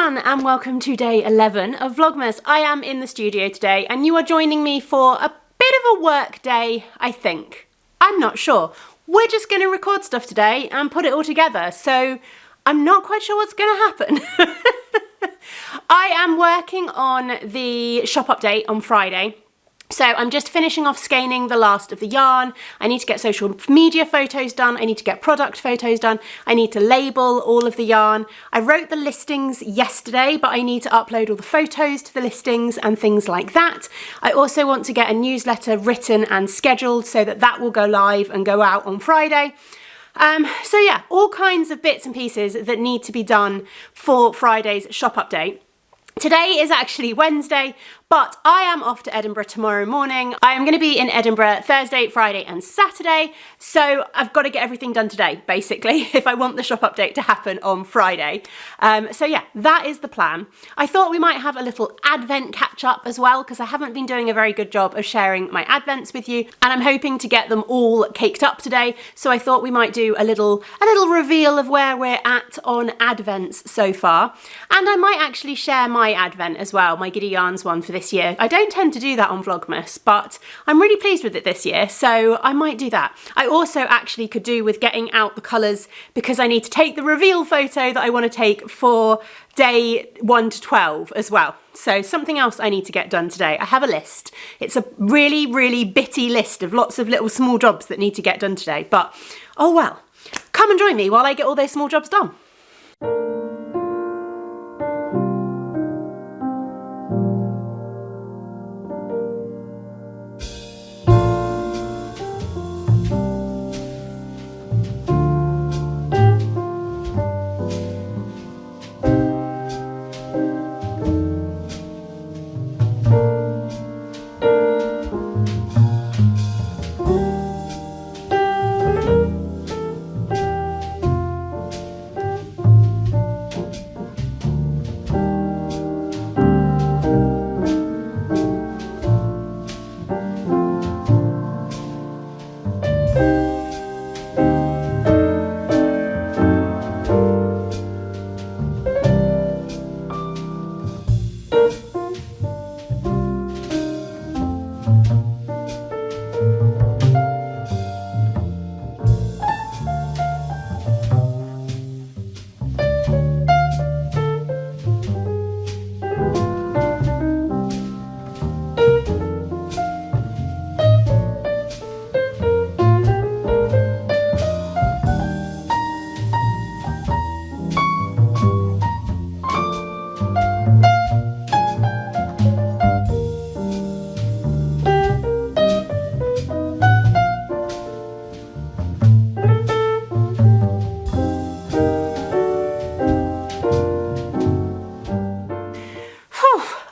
everyone and welcome to day 11 of Vlogmas. I am in the studio today and you are joining me for a bit of a work day, I think. I'm not sure. We're just going to record stuff today and put it all together, so I'm not quite sure what's going to happen. I am working on the shop update on Friday. So I'm just finishing off scanning the last of the yarn. I need to get social media photos done. I need to get product photos done. I need to label all of the yarn. I wrote the listings yesterday, but I need to upload all the photos to the listings and things like that. I also want to get a newsletter written and scheduled so that that will go live and go out on Friday. So yeah, all kinds of bits and pieces that need to be done for Friday's shop update. Today is actually Wednesday, but I am off to Edinburgh tomorrow morning. I am going to be in Edinburgh Thursday, Friday and Saturday, so I've got to get everything done today, basically, if I want the shop update to happen on Friday. So yeah, that is the plan. I thought we might have a little Advent catch-up as well, because I haven't been doing a very good job of sharing my Advents with you, and I'm hoping to get them all caked up today, so I thought we might do a little reveal of where we're at on Advents so far, and I might actually share my Advent as well, my Giddy Yarns one for this year. I don't tend to do that on Vlogmas, but I'm really pleased with it this year, so I might do that. I also actually could do with getting out the colours because I need to take the reveal photo that I want to take for day 1 to 12 as well. So something else I need to get done today. I have a list. It's a really bitty list of lots of little small jobs that need to get done today, but oh well. Come and join me while I get all those small jobs done.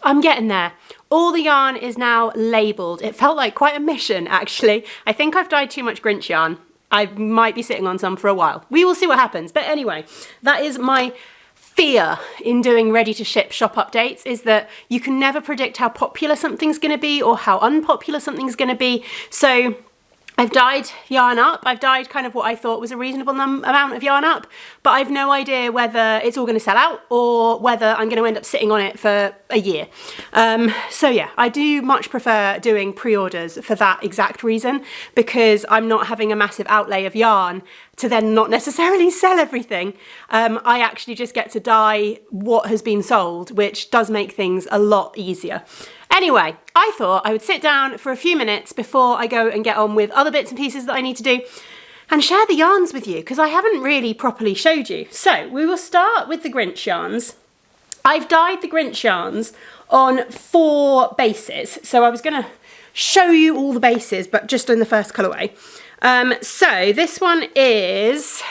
I'm getting there. All the yarn is now labelled. It felt like quite a mission, actually. I think I've dyed too much Grinch yarn. I might be sitting on some for a while. We will see what happens. But anyway, that is my fear in doing ready to ship shop updates, is that you can never predict how popular something's going to be or how unpopular something's going to be. So I've dyed yarn up. I've dyed kind of what I thought was a reasonable amount of yarn up, but I've no idea whether it's all going to sell out or whether I'm going to end up sitting on it for a year. So yeah, I do much prefer doing pre-orders for that exact reason, because I'm not having a massive outlay of yarn to then not necessarily sell everything. I actually just get to dye what has been sold, which does make things a lot easier. Anyway, I thought I would sit down for a few minutes before I go and get on with other bits and pieces that I need to do and share the yarns with you, because I haven't really properly showed you. So we will start with the Grinch yarns. I've dyed the Grinch yarns on 4 bases. So I was going to show you all the bases, but just in the first colourway. So this one is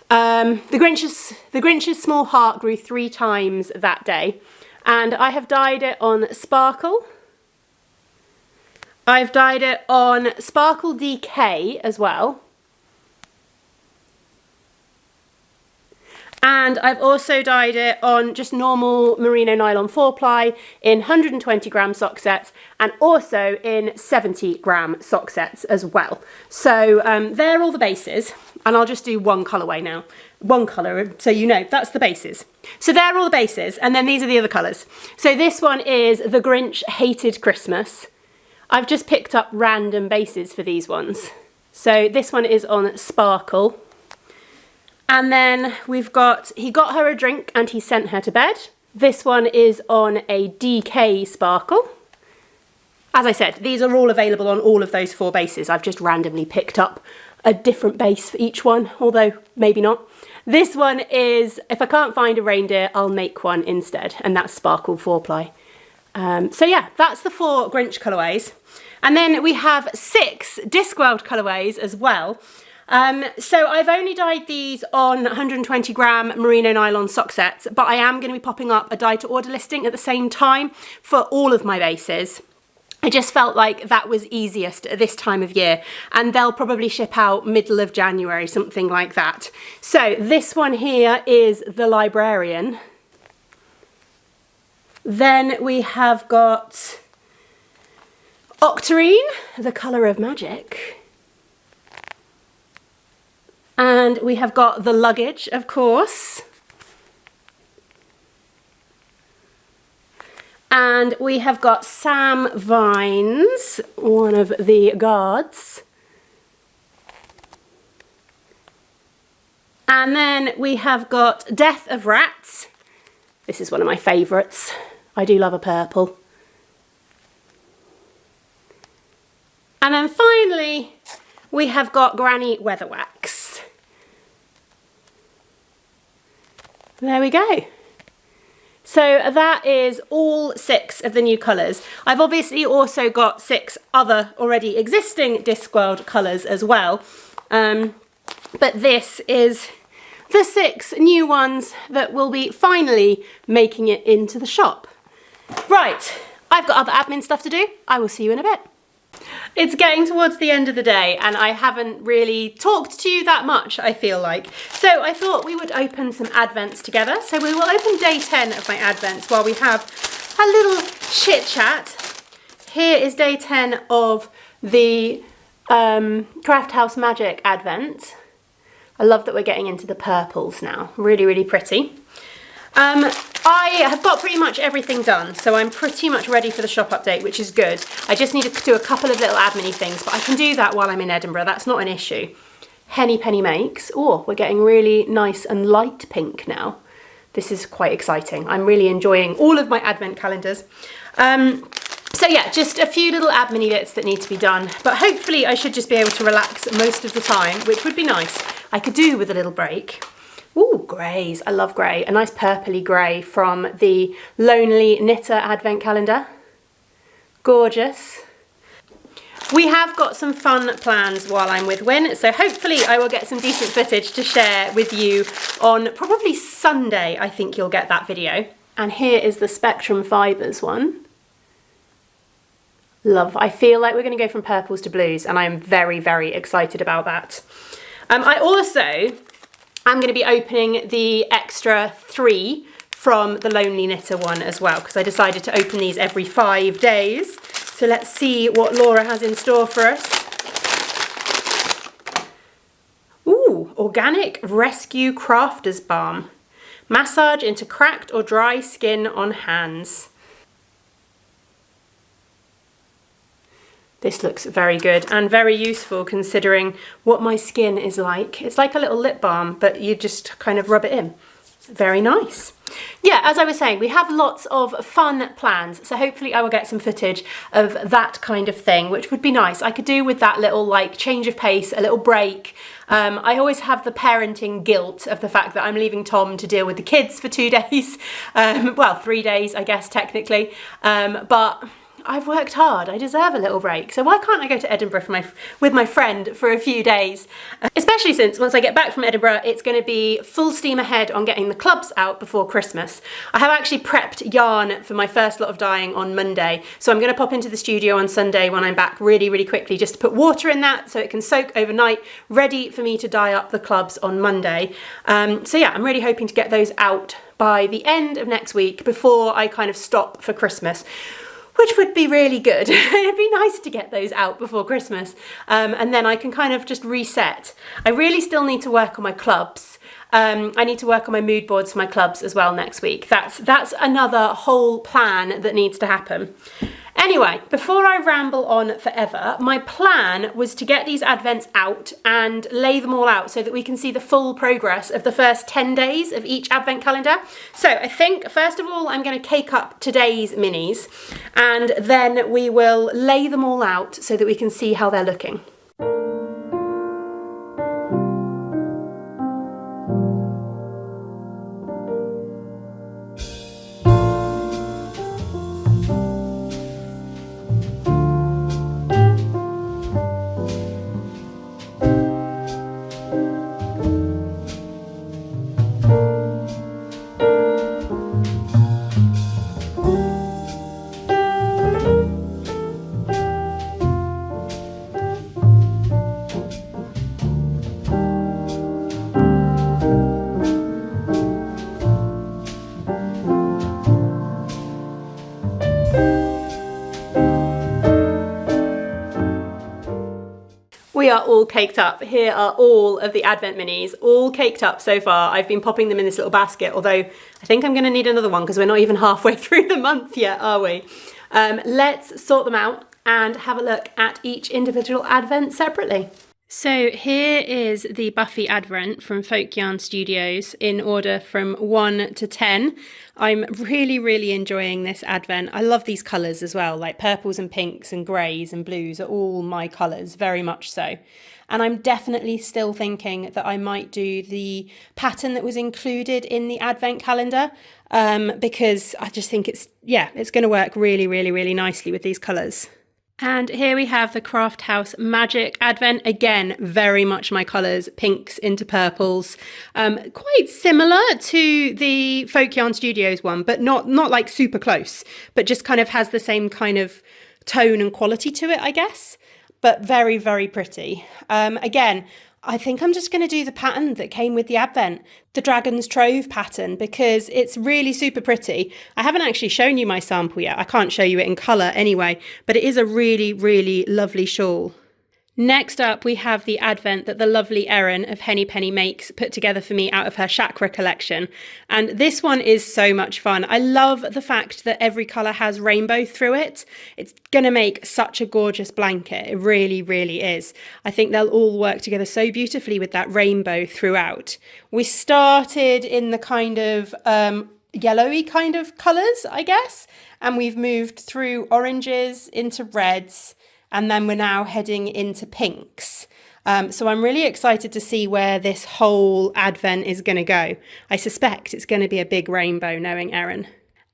the Grinch's Small Heart Grew 3 times that day. And I have dyed it on Sparkle. I've dyed it on Sparkle DK as well. And I've also dyed it on just normal merino nylon 4-ply in 120 gram sock sets, and also in 70 gram sock sets as well. So they're all the bases, and I'll just do one colourway now. One colour, so you know, that's the bases. So they're all the bases, and then these are the other colours. So this one is The Grinch Hated Christmas. I've just picked up random bases for these ones. So this one is on Sparkle. And then we've got He Got Her a Drink and He Sent Her to Bed. This one is on a DK Sparkle. As I said, these are all available on all of those 4 bases. I've just randomly picked up a different base for each one, although maybe not. This one is If I Can't Find a Reindeer, I'll Make One Instead, and that's Sparkle 4-ply. So yeah, that's the 4 Grinch colourways. And then we have 6 Discworld colourways as well. So I've only dyed these on 120 gram merino nylon sock sets, but I am going to be popping up a dye to order listing at the same time for all of my bases. I just felt like that was easiest at this time of year, and they'll probably ship out middle of January, something like that. So this one here is The Librarian. Then we have got Octarine, The Colour of Magic. And we have got The Luggage, of course. And we have got Sam Vines, one of the guards. And then we have got Death of Rats. This is one of my favourites. I do love a purple. And then finally, we have got Granny Weatherwax. There we go. So that is all 6 of the new colours. I've obviously also got 6 other already existing Discworld colours as well. But this is the 6 new ones that will be finally making it into the shop. Right, I've got other admin stuff to do. I will see you in a bit. It's getting towards the end of the day and I haven't really talked to you that much, I feel like. So I thought we would open some advents together. So we will open day 10 of my advents while we have a little chit chat. Here is day 10 of the Craft House Magic advent. I love that we're getting into the purples now. Really, really pretty. I have got pretty much everything done, so I'm pretty much ready for the shop update, which is good. I just need to do a couple of little admin-y things, but I can do that while I'm in Edinburgh. That's not an issue. Henny Penny Makes. Oh, we're getting really nice and light pink now. This is quite exciting. I'm really enjoying all of my advent calendars. So yeah, just a few little admin-y bits that need to be done, but hopefully I should just be able to relax most of the time, which would be nice. I could do with a little break. Ooh, greys. I love grey. A nice purpley grey from the Lonely Knitter Advent Calendar. Gorgeous. We have got some fun plans while I'm with Win, so hopefully I will get some decent footage to share with you on probably Sunday. I think you'll get that video. And here is the Spectrum Fibres one. Love. I feel like we're going to go from purples to blues, and I am very, very excited about that. I'm going to be opening the extra 3 from the Lonely Knitter one as well, because I decided to open these every 5 days. So let's see what Laura has in store for us. Ooh, Organic Rescue Crafter's Balm. Massage into cracked or dry skin on hands. This looks very good and very useful considering what my skin is like. It's like a little lip balm, but you just kind of rub it in. Very nice. Yeah, as I was saying, we have lots of fun plans, so hopefully I will get some footage of that kind of thing, which would be nice. I could do with that little like change of pace, a little break. I always have the parenting guilt of the fact that I'm leaving Tom to deal with the kids for 2 days. Well, 3 days, I guess, technically. But I've worked hard. I deserve a little break. So why can't I go to Edinburgh with my friend for a few days? Especially since once I get back from Edinburgh, it's going to be full steam ahead on getting the clubs out before Christmas. I have actually prepped yarn for my first lot of dyeing on Monday. So I'm going to pop into the studio on Sunday when I'm back really, really quickly just to put water in that so it can soak overnight, ready for me to dye up the clubs on Monday. So yeah, I'm really hoping to get those out by the end of next week before I kind of stop for Christmas, which would be really good. It'd be nice to get those out before Christmas, and then I can kind of just reset. I really still need to work on my clubs. I need to work on my mood boards for my clubs as well next week. That's another whole plan that needs to happen. Anyway, before I ramble on forever, my plan was to get these advents out and lay them all out so that we can see the full progress of the first 10 days of each advent calendar. So I think, first of all, I'm going to cake up today's minis, and then we will lay them all out so that we can see how they're looking. We are all caked up. Here are all of the advent minis, all caked up so far. I've been popping them in this little basket, although I think I'm going to need another one because we're not even halfway through the month yet, are we? Let's sort them out and have a look at each individual advent separately. So here is the Buffy advent from Folk Yarn Studios in order from 1 to 10. I'm really, really enjoying this advent. I love these colours as well, like purples and pinks and greys and blues are all my colours, very much so. And I'm definitely still thinking that I might do the pattern that was included in the advent calendar because I just think it's going to work really, really, really nicely with these colours. And here we have the Craft House Magic Advent. Again, very much my colours, pinks into purples. Quite similar to the Folk Yarn Studios one, but not like super close, but just kind of has the same kind of tone and quality to it, I guess. But very, very pretty. Again, I think I'm just going to do the pattern that came with the advent, the Dragon's Trove pattern, because it's really super pretty. I haven't actually shown you my sample yet. I can't show you it in colour anyway, but it is a really, really lovely shawl. Next up, we have the advent that the lovely Erin of Henny Penny Makes put together for me out of her chakra collection. And this one is so much fun. I love the fact that every colour has rainbow through it. It's going to make such a gorgeous blanket. It really, really is. I think they'll all work together so beautifully with that rainbow throughout. We started in the kind of yellowy kind of colours, I guess. And we've moved through oranges into reds. And then we're now heading into pinks. So I'm really excited to see where this whole advent is going to go. I suspect it's going to be a big rainbow, knowing Erin.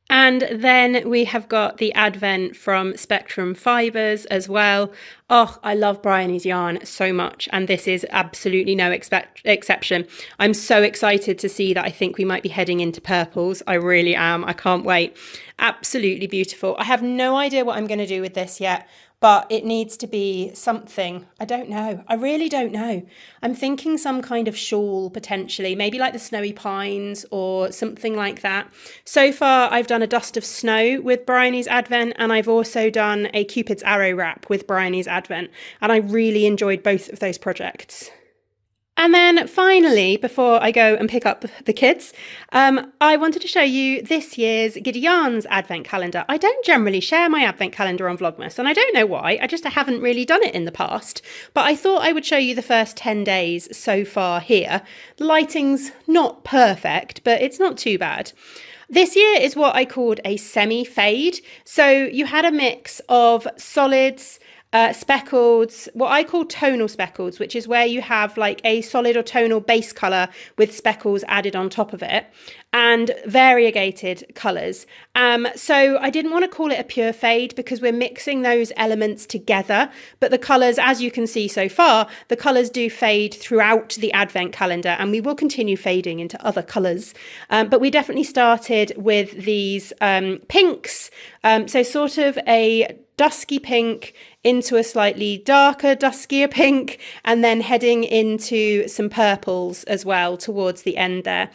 And then we have got the advent from Spectrum Fibres as well. Oh, I love Bryony's yarn so much, and this is absolutely no exception. I'm so excited to see that. I think we might be heading into purples. I really am. I can't wait. Absolutely beautiful. I have no idea what I'm going to do with this yet, but it needs to be something. I don't know. I really don't know. I'm thinking some kind of shawl potentially, maybe like the Snowy Pines or something like that. So far, I've done a Dust of Snow with Bryony's Advent, and I've also done a Cupid's Arrow wrap with Bryony's Advent, and I really enjoyed both of those projects. And then finally, before I go and pick up the kids, I wanted to show you this year's Giddy Yarns advent calendar. I don't generally share my advent calendar on Vlogmas, and I don't know why. I just haven't really done it in the past. But I thought I would show you the first 10 days so far here. The lighting's not perfect, but it's not too bad. This year is what I called a semi-fade. So you had a mix of solids, speckled, what I call tonal speckles, which is where you have like a solid or tonal base colour with speckles added on top of it, and variegated colours. So I didn't want to call it a pure fade because we're mixing those elements together, but the colours, as you can see so far, the colours do fade throughout the advent calendar, and we will continue fading into other colours. But we definitely started with these pinks, so sort of a dusky pink into a slightly darker, duskier pink, and then heading into some purples as well towards the end there.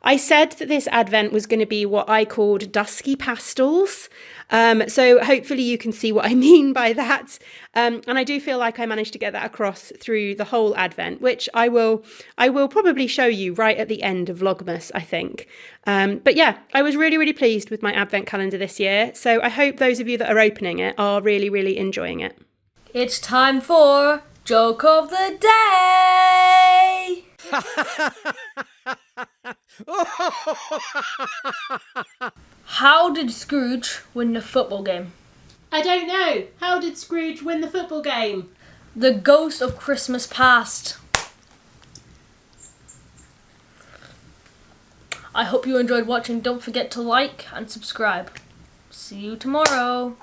I said that this advent was going to be what I called dusky pastels. So hopefully you can see what I mean by that. And I do feel like I managed to get that across through the whole advent, which I will probably show you right at the end of Vlogmas, I think. But yeah, I was really, really pleased with my advent calendar this year. So I hope those of you that are opening it are really, really enjoying it. It's time for Joke of the Day! How did Scrooge win the football game? I don't know. How did Scrooge win the football game? The ghost of Christmas past. I hope you enjoyed watching. Don't forget to like and subscribe. See you tomorrow.